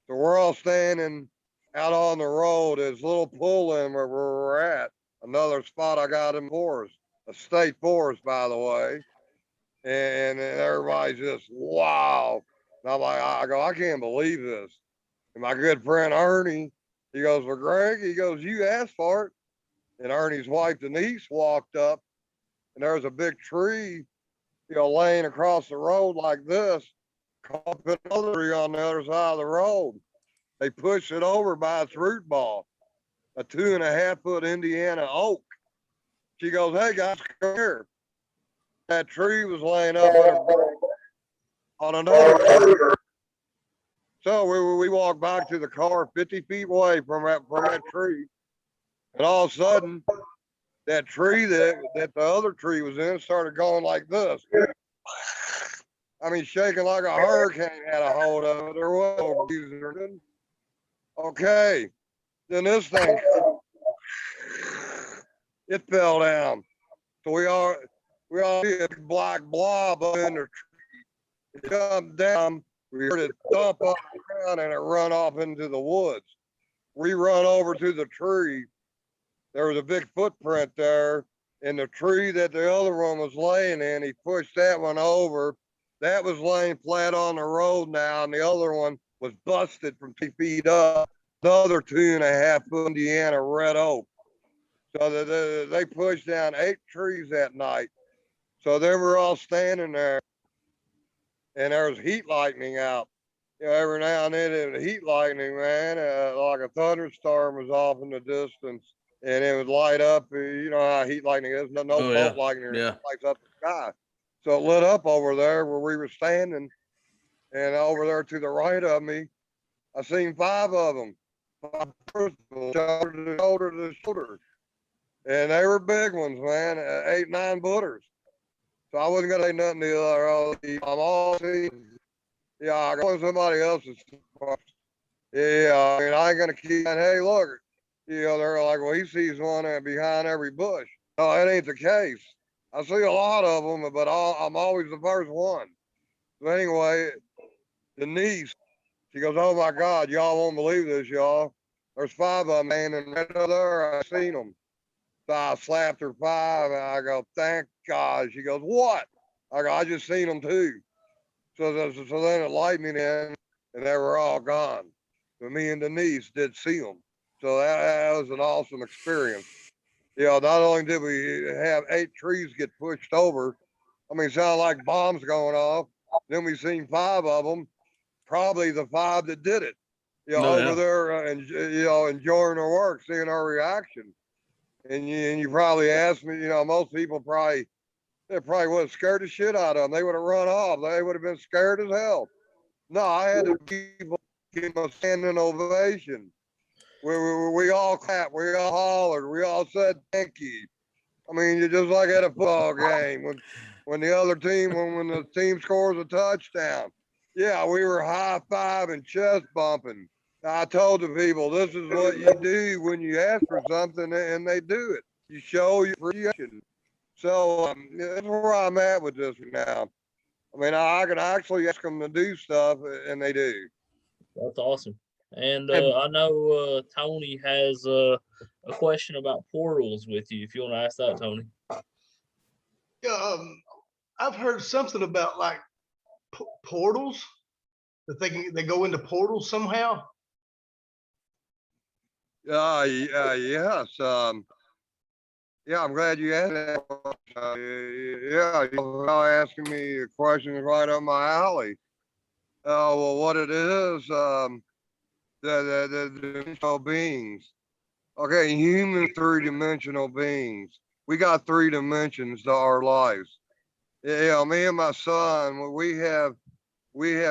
So we're all standing out on the road. There's a little pull in where we're at. Another spot I got in forest, a state forest, by the way. And everybody's just, wow. And I'm like, I can't believe this. And my good friend Ernie, he goes, well, Greg, he goes, you asked for it. And Ernie's wife Denise walked up, and there was a big tree laying across the road like this, caught another tree on the other side of the road. They pushed it over by its root ball, a 2.5-foot Indiana oak. She goes, "Hey guys, come here." That tree was laying up on another tree. So we walked back to the car 50 feet away from that tree. And all of a sudden, that tree that the other tree was in started going like this. I mean, shaking like a hurricane had a hold of it. There was no reason. Okay. Then this thing, it fell down. So we all see a big black blob up in the tree. It jumped down. We heard it thump on the ground and it run off into the woods. We run over to the tree. There was a big footprint there. And the tree that the other one was laying in, he pushed that one over. That was laying flat on the road now, and the other one was busted from 2 feet up. Another 2.5-foot Indiana red oak. So they pushed down 8 trees that night. So they were all standing there, and there was heat lightning out. Every now and then it was heat lightning, man. Like a thunderstorm was off in the distance, and it would light up. You know how heat lightning is. No Oh, bolt yeah. lightning. Yeah. It lights up the sky. So it lit up over there where we were standing, and over there to the right of me, I seen 5 of them, 5 principals, shoulder to shoulder, and they were big ones, man, 8, 9 footers. So I wasn't gonna say nothing to the other. I'm all seeing. Yeah, I got somebody else's. Yeah, I mean, I ain't gonna keep. And hey, look, they're like, well, he sees one behind every bush. No, that ain't the case. I see a lot of them, but I'm always the first one. So anyway, Denise, she goes, "Oh my God, y'all won't believe this, y'all. There's 5 of them, man, and right there, I seen them." So I slapped her 5, and I go, "Thank God." She goes, "What?" I go, "I just seen them too." So then it light me in, and they were all gone. But me and Denise did see them. So that was an awesome experience. Not only did we have 8 trees get pushed over, I mean, sound like bombs going off. Then we seen 5 of them, probably the 5 that did it. Over there and enjoying their work, seeing our reaction. And you probably asked me, most people they probably would have scared the shit out of them. They would have run off. They would have been scared as hell. No, I had the people give them a standing ovation. We all clapped, we all hollered, we all said thank you. I mean, you're just like at a football game when the other team, when the team scores a touchdown. Yeah, we were high-fiving, chest bumping. I told the people, this is what you do when you ask for something and they do it. You show your appreciation. So that's where I'm at with this now. I mean, I can actually ask them to do stuff, and they do. That's awesome. And And- I know Tony has a question about portals with you. If you want to ask that, Tony. Yeah, I've heard something about like portals that they go into portals somehow. Yes. Yeah, I'm glad you asked that. You're asking me questions right up my alley. Well, what it is, the dimensional beings. Okay, humans, 3-dimensional beings. We got 3 dimensions to our lives. Me and my son, we have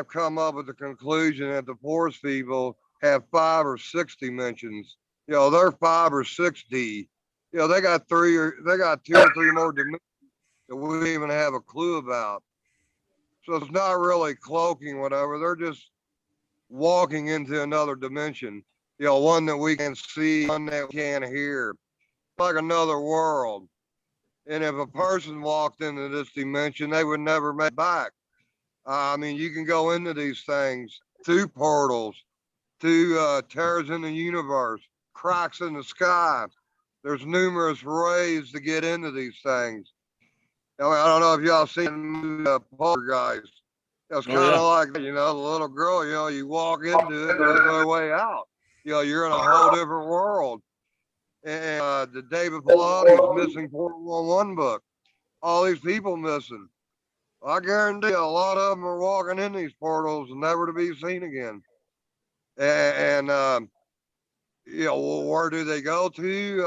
come up with the conclusion that the forest people have 5 or 6 dimensions. They're 5 or 6D. They got 2 or 3 more dimensions that we don't even have a clue about. So it's not really cloaking, whatever. They're just walking into another dimension. One that we can see, one that we can't hear, like another world. And if a person walked into this dimension, they would never make it back. I mean, you can go into these things through portals, through tears in the universe, cracks in the sky. There's numerous ways to get into these things. I don't know if y'all seen Poltergeist. It's kind of like, the little girl, you walk into it, there's no way out. You're in a whole different world. And the David Pilati's missing 411 book. All these people missing. I guarantee a lot of them are walking in these portals never to be seen again. And you know, where do they go to?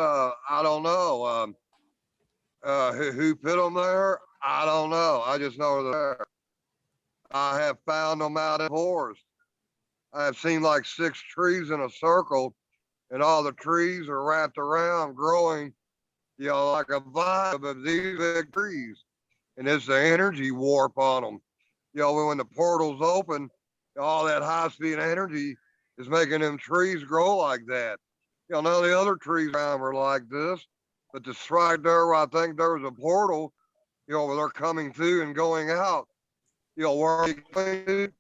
I don't know. Who put them there? I don't know. I just know they're there. I have found them out in the forest. I have seen like 6 trees in a circle, and all the trees are wrapped around, growing, you know, like a vibe of these big trees. And it's the energy warp on them. You know, when the portals open, all that high speed energy is making them trees grow like that. You know, none of the other trees around are like this, but this right there, where I think there was a portal, you know, where they're coming to and going out. You know, where are they going to?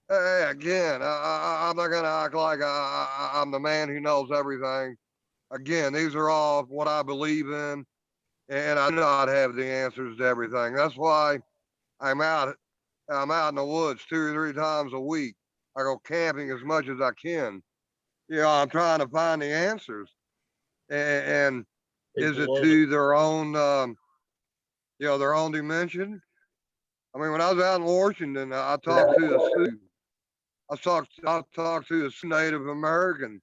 Hey, again, I'm not gonna act like I'm the man who knows everything. Again, these are all what I believe in, and I do not have the answers to everything. That's why I'm out. I'm out in the woods 2 or 3 times a week. I go camping as much as I can. You know, I'm trying to find the answers. And is People it love it. to their own, you know, their own dimension? I mean, when I was out in Washington, I talked to a Sioux. I talked to a Sioux Native American.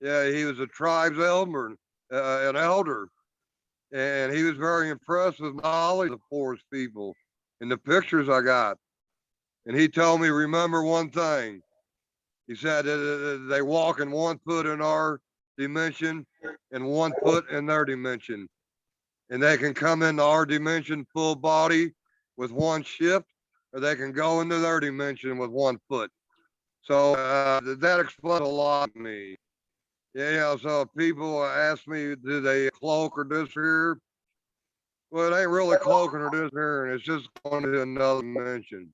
Yeah, he was a tribe's elder, an elder, and he was very impressed with my knowledge of the forest people and the pictures I got. And he told me, remember one thing. He said they walk in 1 foot in our dimension and 1 foot in their dimension. And they can come into our dimension full body with 1 shift, or they can go into their dimension with 1 foot. So that explains a lot to me. Yeah, you know, so if people ask me, do they cloak or disappear? Well, it ain't really cloaking or disappearing. It's just going to another dimension.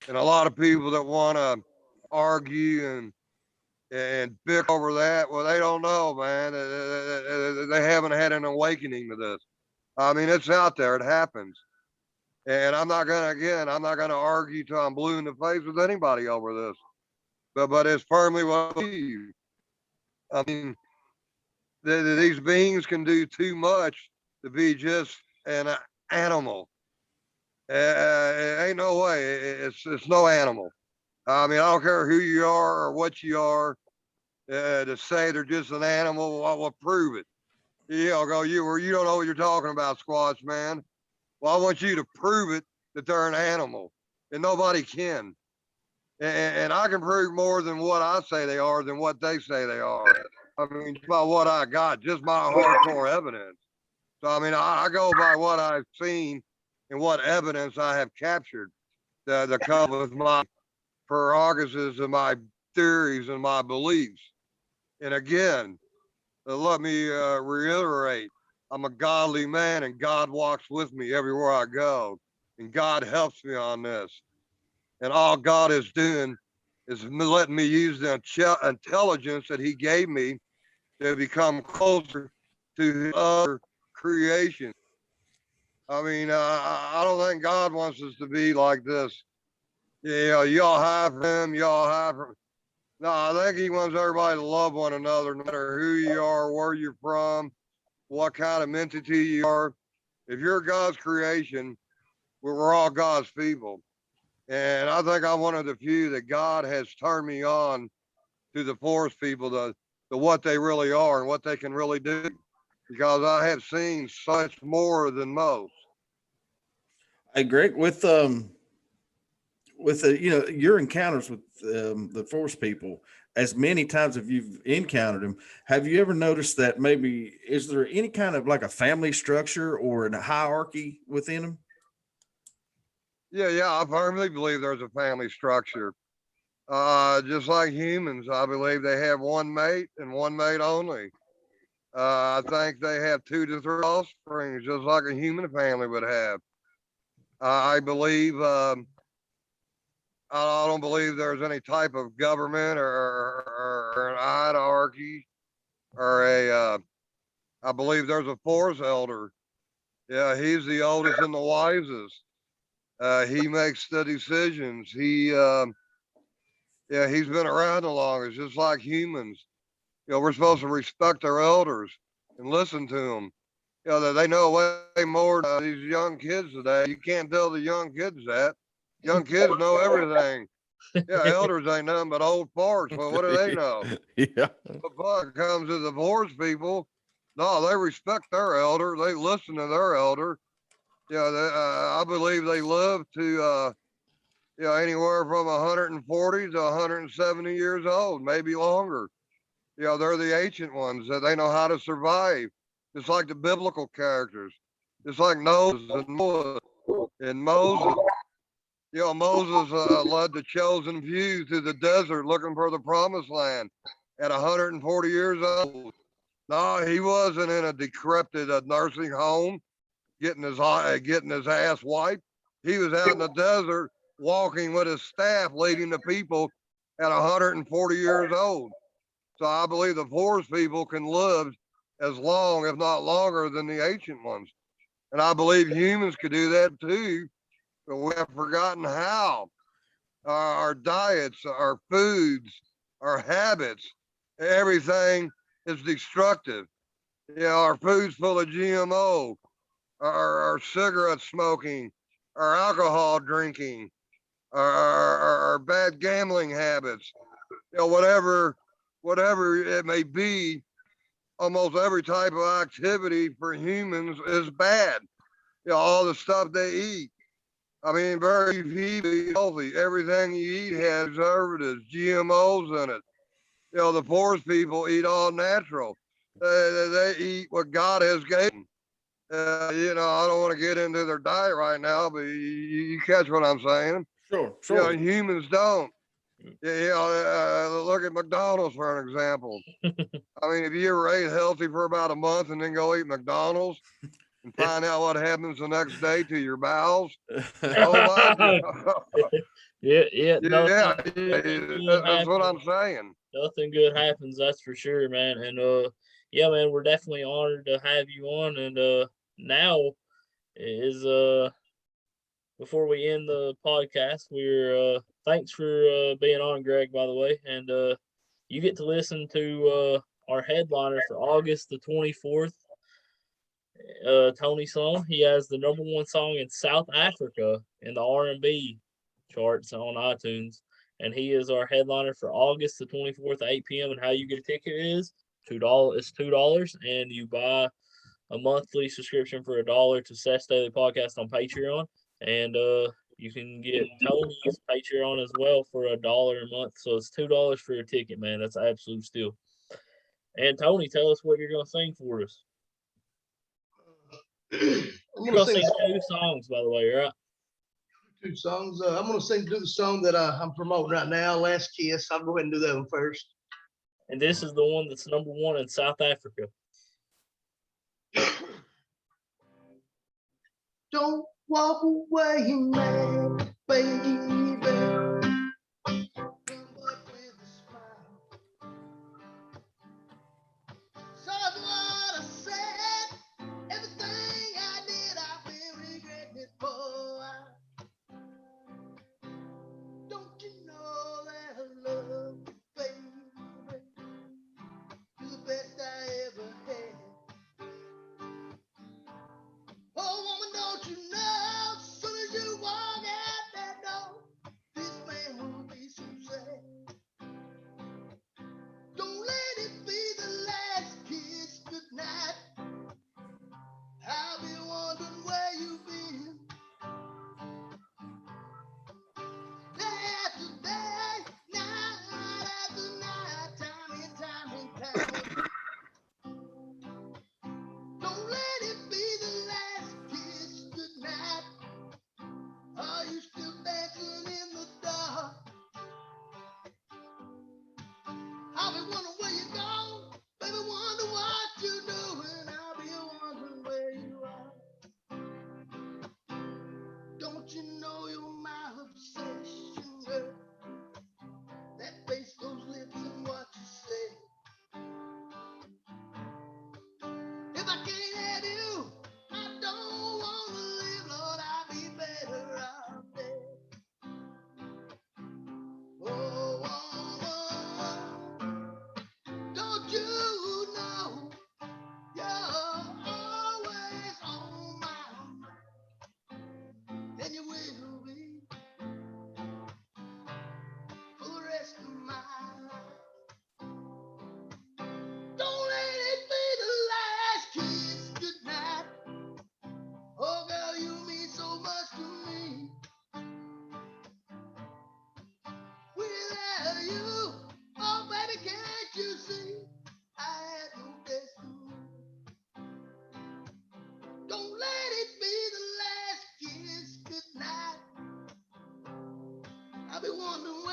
And a lot of people that want to argue and bick over that, well, they don't know, man. They haven't had an awakening to this. I mean, it's out there. It happens. And I'm not gonna argue till I'm blue in the face with anybody over this. But it's firmly what I believe. I mean, these beings can do too much to be just an animal. It ain't no way. It's no animal. I mean, I don't care who you are or what you are. To say they're just an animal, I will prove it. You know, you don't know what you're talking about, Squatch man. Well, I want you to prove it that they're an animal, and nobody can. And I can prove more than what I say they are than what they say they are. I mean, just by what I got, just my hardcore evidence. So I mean, I go by what I've seen and what evidence I have captured to come with my prerogatives and my theories and my beliefs. And again, let me reiterate, I'm a godly man and God walks with me everywhere I go. And God helps me on this. And all God is doing is letting me use the intelligence that he gave me to become closer to his other creation. I mean, I don't think God wants us to be like this. You know, y'all have him, y'all have him. No, I think he wants everybody to love one another, no matter who you are, where you're from, what kind of entity you are. If you're God's creation, we're all God's people. And I think I'm one of the few that God has turned me on to the forest people, to what they really are and what they can really do, because I have seen such more than most. Hey, Greg, with the, you know, your encounters with the forest people, as many times as you've encountered them, have you ever noticed that maybe is there any kind of like a family structure or a hierarchy within them? Yeah, I firmly believe there's a family structure. Just like humans, I believe they have one mate and one mate only. I think they have 2 to 3 offspring, just like a human family would have. I believe I don't believe there's any type of government or an hierarchy or a. I believe there's a forest elder. Yeah, he's the oldest and the wisest. He makes the decisions. Yeah, he's been around the longest, just like humans. You know, we're supposed to respect our elders and listen to them. You know, they know way more than these young kids today. You can't tell the young kids that. Young kids know everything. Yeah, elders ain't nothing but old farts. Well, what do they know? Yeah. But it comes to the forest people, no, they respect their elder. They listen to their elder. You know, I believe they live to, you know, anywhere from 140 to 170 years old, maybe longer. You know, they're the ancient ones that they know how to survive, just like the biblical characters, just like Noah and Moses. You know, Moses led the chosen few through the desert looking for the promised land at 140 years old. No, he wasn't in a decrepit nursing home getting his ass wiped. He was out in the desert walking with his staff, leading the people at 140 years old. So I believe the forest people can live as long, if not longer, than the ancient ones. And I believe humans could do that too, but we have forgotten how. Our diets, our foods, our habits, everything is destructive. You know, our food's full of GMO, our cigarette smoking, our alcohol drinking, our bad gambling habits, you know, whatever it may be, almost every type of activity for humans is bad. You know, all the stuff they eat. I mean, very few healthy. Everything you eat has preservatives, GMOs in it. You know, the forest people eat all natural. They eat what God has given. You know, I don't want to get into their diet right now, but you catch what I'm saying. Sure. You know, Sure. humans don't. You know, look at McDonald's for an example. I mean, if you ever ate healthy for about a month and then go eat McDonald's and find out what happens the next day to your bowels, oh my God. Yeah, Yeah, nothing good that's what happens. I'm saying. Nothing good happens, that's for sure, man. And yeah, man, we're definitely honored to have you on. And now is before we end the podcast, we're thanks for being on, Greg, by the way. And you get to listen to our headliner for August the 24th, Tony Slone. He has the number one song in South Africa in the R&B charts on iTunes, and he is our headliner for August the 24th, 8 p.m. And how you get a ticket is $2. It's $2, and you buy a monthly subscription for $1 to Seth's Daily Podcast on Patreon, and you can get Tony's Patreon as well for $1 a month. So it's $2 for your ticket, man. That's an absolute steal. And Tony, tell us what you're gonna sing for us. I'm You're gonna gonna sing sing two songs, by the way, right? two songs. I'm gonna do the song that I'm promoting right now, "Last Kiss." I'll go ahead and do that one first. And this is the one that's number one in South Africa. Don't walk away, man, baby. Come back with a smile. So that's what I said. Everything I did, I've been regretting it for. Don't you know that I love you, baby? You're the best I ever had. Oh, woman, don't you know? As soon as you walk out that door, this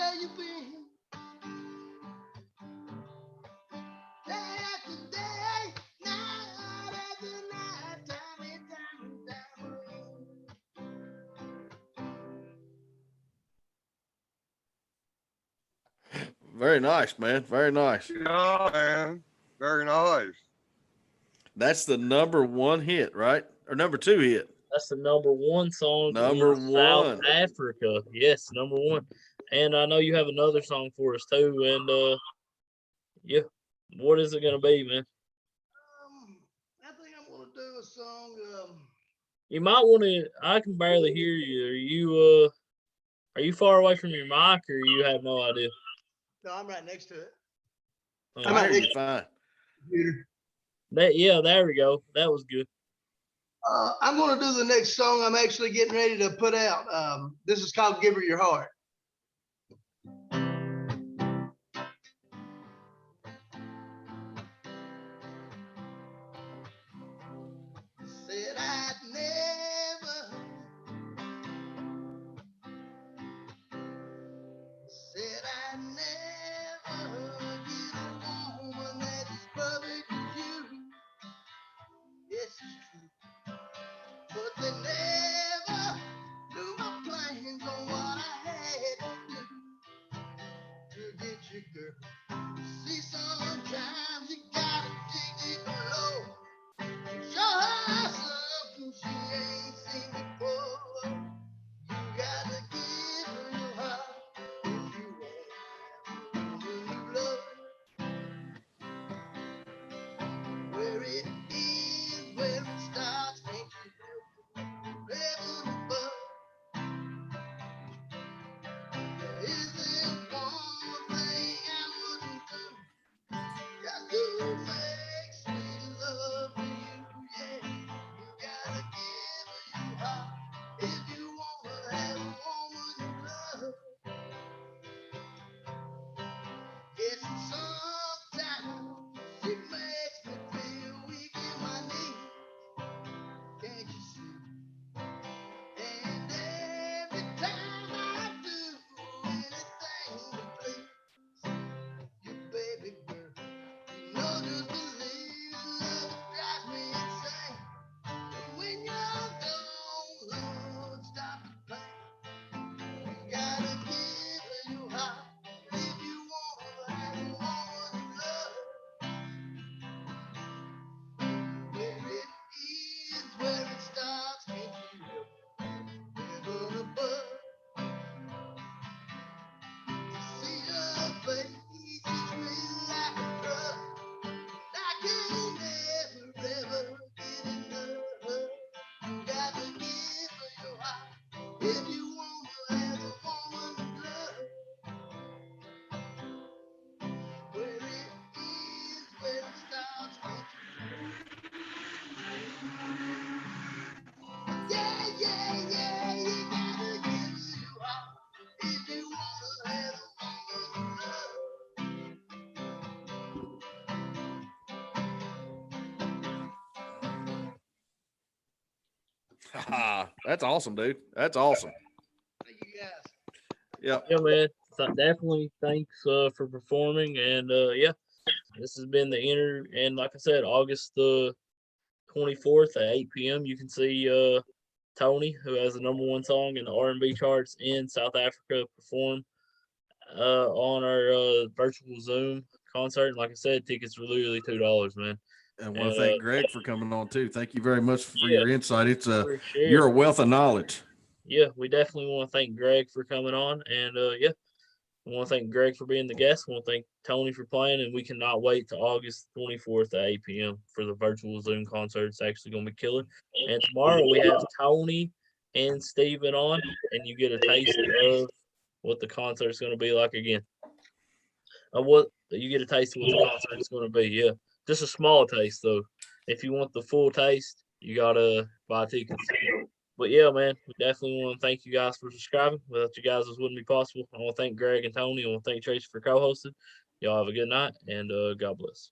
where you been? Day after day, night after night, time and time again. Very nice, man. Very nice. Yeah, man. Very nice. That's the number one hit, right? Or number two hit. That's the number one song Number in South one. Africa. Yes, number one. And I know you have another song for us too. And yeah, what is it gonna be, man? I think I'm gonna do a song. You might want to. I can barely hear you. Are you far away from your mic, or you have no idea? No, I'm right next to it. Oh, I'm I right hear next you fine. computer. yeah, there we go. That was good. I'm gonna do the next song. I'm actually getting ready to put out. This is called "Give Her Your Heart." Said I'd never. Said I'd never get a woman that's as perfect as you. Yes, it's true. But they never knew my plans on what I had to do to get you, girl. See, sometimes you gotta dig it low. Show her something she ain't seen before. You gotta give her your heart if you want to love. Where it ends, where it starts, ain't you never above. There isn't one thing I wouldn't do just to make sweet love to you. Yeah, you gotta give her your heart if you wanna have a woman love. Yes, sometimes it makes me feel weak in my knees. Can't you see? And every time I do anything to please you, baby girl, you know just believe love drives me insane. And when you're gone, Lord, stop the pain. You gotta give her your heart if you wanna have a woman love. Where it ends, where it starts, can't you help heaven above? See her face is real like a drug. I can never ever get enough. You gotta give her your heart if you wanna have a woman love. Where it ends, where it starts, can't you? Yeah, yeah, yeah, you gotta give her your heart if you wanna have a woman love. That's awesome, dude. That's awesome. Thank you guys. Yep. Yeah, man. So definitely thanks for performing. And yeah, this has been the and like I said, August the 24th at 8 p.m. You can see Tony, who has the number one song in the R&B charts in South Africa, perform on our virtual Zoom concert. And like I said, tickets were literally $2, man. I want And to thank Greg for coming on too. Thank you very much for yeah, your insight. for sure. You're a wealth of knowledge. Yeah, we definitely want to thank Greg for coming on. And yeah, I want to thank Greg for being the guest. I want to thank Tony for playing, and we cannot wait to August 24th at 8 p.m. for the virtual Zoom concert. It's actually going to be killer. And tomorrow we have Tony and Steven on, and you get a taste of what the concert's going to be like again. What you get a taste of what the concert's going to be. Yeah, just a small taste though. If you want the full taste, you gotta buy tickets. But yeah, man, we definitely want to thank you guys for subscribing. Without you guys, this wouldn't be possible. I want to thank Greg and Tony. I want to thank Tracy for co-hosting. Y'all have a good night and God bless.